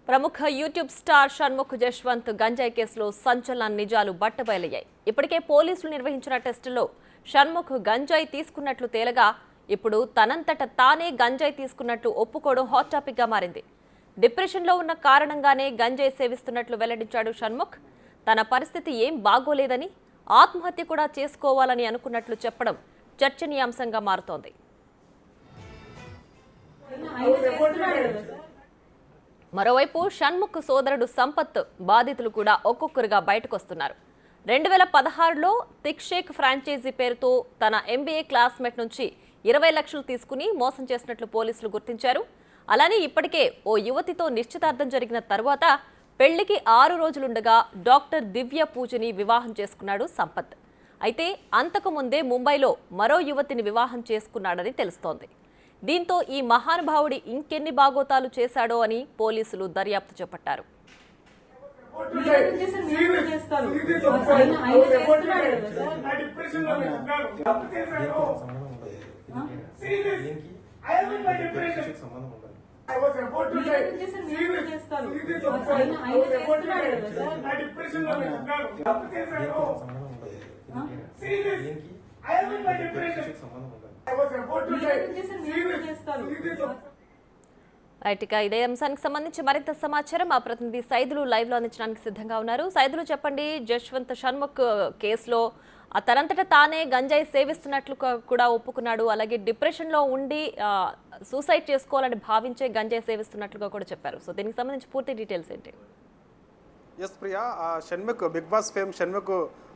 ప్రముఖ YouTube star Shanmukh Jaswanth గంజాయి కేసులో సంచలన నిజాలు బట్టబయలయ్యాయి. ఇప్పటికే పోలీసులు నిర్వహించిన టెస్టులో షణ్ముఖ్ గంజాయి తీసుకున్నట్లు తేలగా ఇప్పుడు తనంతట తానే గంజాయి తీసుకున్నట్లు ఒప్పుకోవడం హాట్ టాపిక్ గా మారింది. డిప్రెషన్లో ఉన్న కారణంగానే గంజాయి సేవిస్తున్నట్లు వెల్లడించాడు షణ్ముఖ్. తన పరిస్థితి ఏం బాగోలేదని, ఆత్మహత్య కూడా చేసుకోవాలని అనుకున్నట్లు చెప్పడం చర్చనీయాంశంగా మారుతోంది. మరోవైపు షణ్ముఖ్ సోదరుడు సంపత్ బాధితులు కూడా ఒక్కొక్కరుగా బయటకొస్తున్నారు. 2016లో థిక్ షేక్ ఫ్రాంచైజీ పేరుతో తన MBA క్లాస్మేట్ నుంచి 20 లక్షలు తీసుకుని మోసం చేసినట్లు పోలీసులు గుర్తించారు. అలానే ఇప్పటికే ఓ యువతితో నిశ్చితార్థం జరిగిన తర్వాత పెళ్లికి 6 రోజులుండగా డాక్టర్ దివ్య పూజని వివాహం చేసుకున్నాడు సంపత్. అయితే అంతకుముందే ముంబైలో మరో యువతిని వివాహం చేసుకున్నాడని తెలుస్తోంది. దీంతో ఈ మహానుభావుడి ఇంకెన్ని బాగోతాలు చేశాడో అని పోలీసులు దర్యాప్తు చేపట్టారు. ఇదే అంశానికి సంబంధించి మరింత సమాచారం మా ప్రతినిధి సైదులు లైవ్ లో అందించడానికి సిద్ధంగా ఉన్నారు. సైదులు చెప్పండి, జశ్వంత్ షణ్ముఖ్ కేసులో తనంతట తానే గంజాయి సేవిస్తున్నట్లు కూడా ఒప్పుకున్నాడు. అలాగే డిప్రెషన్ లో ఉండి సూసైడ్ చేసుకోవాలని భావించే గంజాయి సేవిస్తున్నట్లుగా కూడా చెప్పారు. సో దీనికి సంబంధించి పూర్తి డీటెయిల్స్ ఏంటి? S Priya, Shanmukh Bigg Boss fame Shanmukh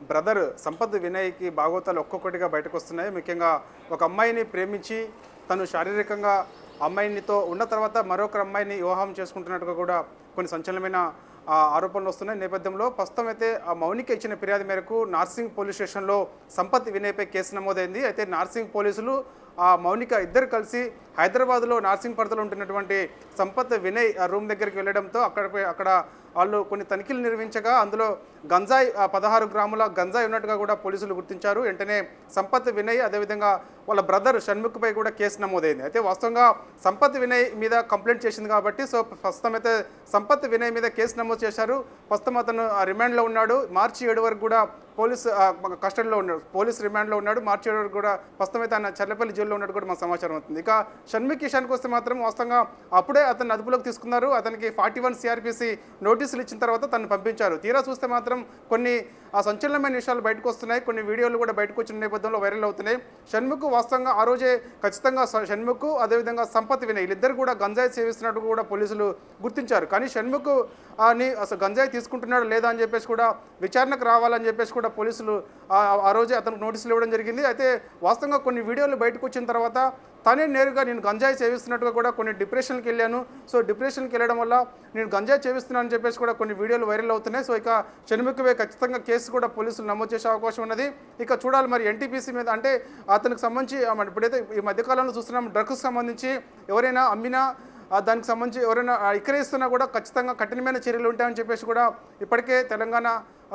brother Sampath వినయ్కి బాగోతాలు ఒక్కొక్కటిగా బయటకు వస్తున్నాయి. ముఖ్యంగా ఒక అమ్మాయిని ప్రేమించి తను శారీరకంగా అమ్మాయినితో ఉన్న తర్వాత మరొక అమ్మాయిని వివాహం చేసుకుంటున్నట్టుగా కూడా కొన్ని సంచలనమైన ఆరోపణలు వస్తున్నాయి. నేపథ్యంలో ప్రస్తుతం అయితే మౌనిక ఇచ్చిన ఫిర్యాదు మేరకు నార్సింగ్ పోలీస్ స్టేషన్లో సంపత్ వినయ్పై కేసు నమోదైంది. అయితే నార్సింగ్ పోలీసులు మౌనిక ఇద్దరు కలిసి హైదరాబాద్లో నార్సింగ్ పరిధిలో ఉంటున్నటువంటి సంపత్ వినయ్ రూమ్ దగ్గరికి వెళ్ళడంతో అక్కడ వాళ్ళు కొన్ని తనిఖీలు నిర్వహించగా అందులో గంజాయి 16 గ్రాముల గంజాయి ఉన్నట్టుగా కూడా పోలీసులు గుర్తించారు. వెంటనే సంపత్ వినయ్ అదేవిధంగా వాళ్ళ బ్రదర్ షణ్ముఖ్పై కూడా కేసు నమోదైంది. అయితే వాస్తవంగా సంపత్ వినయ్ మీద కంప్లైంట్ చేసింది కాబట్టి ప్రస్తుతం అయితే సంపత్ వినయ్ మీద కేసు నమోదు చేశారు. ప్రస్తుతం అతను రిమాండ్లో ఉన్నాడు. మార్చి 7 వరకు కూడా పోలీసు కస్టడీలో ఉన్నాడు, పోలీస్ రిమాండ్లో ఉన్నాడు. మార్చి 7 వరకు కూడా ప్రస్తుతం అయితే ఆయన చల్లపల్లి జైల్లో ఉన్నట్టు కూడా మాకు సమాచారం అవుతుంది. ఇక షణ్ముఖ్ కిషన్కి వస్తే మాత్రం వాస్తవంగా అప్పుడే అతన్ని అదుపులోకి తీసుకున్నారు. అతనికి 41 CRPC నోటీసులు ఇచ్చిన తర్వాత తను పంపించారు. తీరా చూస్తే మాత్రం కొన్ని సంచలనమైన విషయాలు బయటకు వస్తున్నాయి. కొన్ని వీడియోలు కూడా బయటకు వచ్చిన నేపథ్యంలో వైరల్ అవుతున్నాయి. షణ్ముఖ్ వాస్తవంగా ఆ రోజే ఖచ్చితంగా షణ్ముఖ్ అదేవిధంగా సంపత్ వినయ్ వీళ్ళిద్దరు కూడా గంజాయి సేవిస్తున్నట్టు కూడా పోలీసులు గుర్తించారు. కానీ షణ్ముఖ్ అసలు గంజాయి తీసుకుంటున్నాడు లేదా అని చెప్పేసి కూడా విచారణకు రావాలని చెప్పేసి కూడా పోలీసులు ఆ రోజే అతనికి నోటీసులు ఇవ్వడం జరిగింది. అయితే వాస్తవంగా కొన్ని వీడియోలు బయటకు వచ్చిన తర్వాత తనే నేరుగా నేను గంజాయి సేవిస్తున్నట్టుగా కూడా కొన్ని డిప్రెషన్కి వెళ్ళాను, సో డిప్రెషన్కి వెళ్ళడం వల్ల నేను గంజాయి సేవిస్తున్నాను అని చెప్పేసి కూడా కొన్ని వీడియోలు వైరల్ అవుతున్నాయి. సో ఇక షణ్ముఖ్పై ఖచ్చితంగా కేసు కూడా పోలీసులు నమోదు చేసే అవకాశం ఉన్నది. ఇక చూడాలి మరి NTPC మీద, అంటే అతనికి సంబంధించి ఇప్పుడైతే ఈ మధ్యకాలంలో చూస్తున్నాం డ్రగ్స్కి సంబంధించి ఎవరైనా అమ్మినా దానికి సంబంధించి ఎవరైనా విక్రయిస్తున్నా కూడా ఖచ్చితంగా కఠినమైన చర్యలు ఉంటాయని చెప్పేసి కూడా ఇప్పటికే Telangana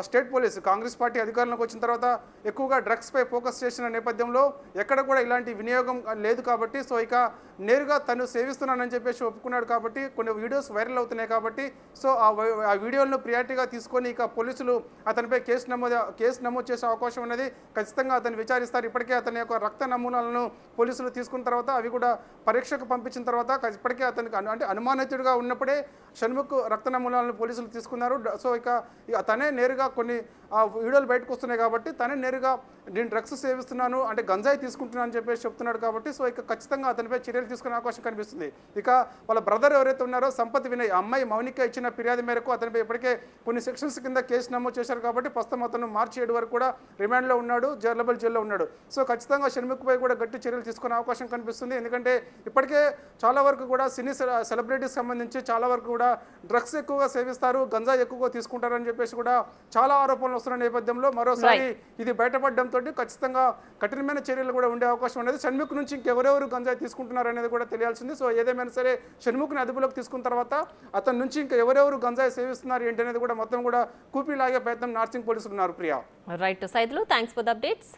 state police Congress party అధికారంలోకి వచ్చిన తర్వాత ఎక్కువగా డ్రగ్స్పై ఫోకస్ చేసిన నేపథ్యంలో ఎక్కడ కూడా ఇలాంటి వినియోగం లేదు కాబట్టి సో ఇక నేరుగా తను సేవిస్తున్నానని చెప్పేసి ఒప్పుకున్నాడు కాబట్టి కొన్ని వీడియోస్ వైరల్ అవుతున్నాయి కాబట్టి సో ఆ వీడియోలను ప్రియారిటీగా తీసుకొని ఇక పోలీసులు అతనిపై కేసు నమోదు చేసే అవకాశం ఉన్నది. ఖచ్చితంగా అతను విచారిస్తారు. ఇప్పటికే అతని యొక్క రక్త నమూనాలను పోలీసులు తీసుకున్న తర్వాత అవి కూడా పరీక్షకు పంపించిన తర్వాత ఇప్పటికే అతనికి అంటే అనుమానితుడిగా ఉన్నప్పుడే షణ్ముఖ్ రక్త నమూనాలను పోలీసులు తీసుకున్నారు. సో ఇక తనే నేరుగా కొన్ని వీడియోలు బయటకు వస్తున్నాయి కాబట్టి తనే నేరుగా నేను డ్రగ్స్ సేవిస్తున్నాను అంటే గంజాయి తీసుకుంటున్నాను అని చెప్పేసి చెప్తున్నాడు కాబట్టి సో ఇక ఖచ్చితంగా అతనిపై చర్యలు తీసుకునే అవకాశం కనిపిస్తుంది. ఇక వాళ్ళ బ్రదర్ ఎవరైతే ఉన్నారో సంపత్ వినయ్ అమ్మాయి మౌనిక ఇచ్చిన ఫిర్యాదు మేరకు అతనిపై ఇప్పటికే కొన్ని సెక్షన్స్ కింద కేసు నమోదు చేశారు కాబట్టి ప్రస్తుతం అతను మార్చి 7 వరకు కూడా రిమాండ్లో ఉన్నాడు, జర్లబల్ జైల్లో ఉన్నాడు. సో ఖచ్చితంగా షణ్ముఖ్పై కూడా గట్టి చర్యలు తీసుకునే అవకాశం కనిపిస్తుంది. ఎందుకంటే ఇప్పటికే చాలా వరకు కూడా సినీ సెలబ్రిటీస్ సంబంధించి చాలా వరకు కూడా డ్రగ్స్ ఎక్కువగా సేవిస్తారు, గంజాయి ఎక్కువగా తీసుకుంటారని చెప్పేసి కూడా చాలా ఆరోపణలు వస్తున్న నేపథ్యంలో మరోసారి ఇది బయటపడడంతో ఖచ్చితంగా కఠినమైన చర్యలు కూడా ఉండే అవకాశం అనేది. షణ్ముఖ్ నుంచి ఇంకెవరెవరు గంజాయి తీసుకుంటున్నారు అనేది కూడా తెలియాల్సింది. సో ఏదేమైనా సరే షణ్ముఖ్ని అదుపులోకి తీసుకున్న తర్వాత అతని నుంచి ఇంకా ఎవరెవరు గంజాయి సేవిస్తున్నారు ఏంటి అనేది కూడా మొత్తం కూడా కూపీ లాగే ప్రయత్నం నార్సింగ్ పోలీసులు ఉన్నారు. Priya, right Saidulu, thanks for the updates.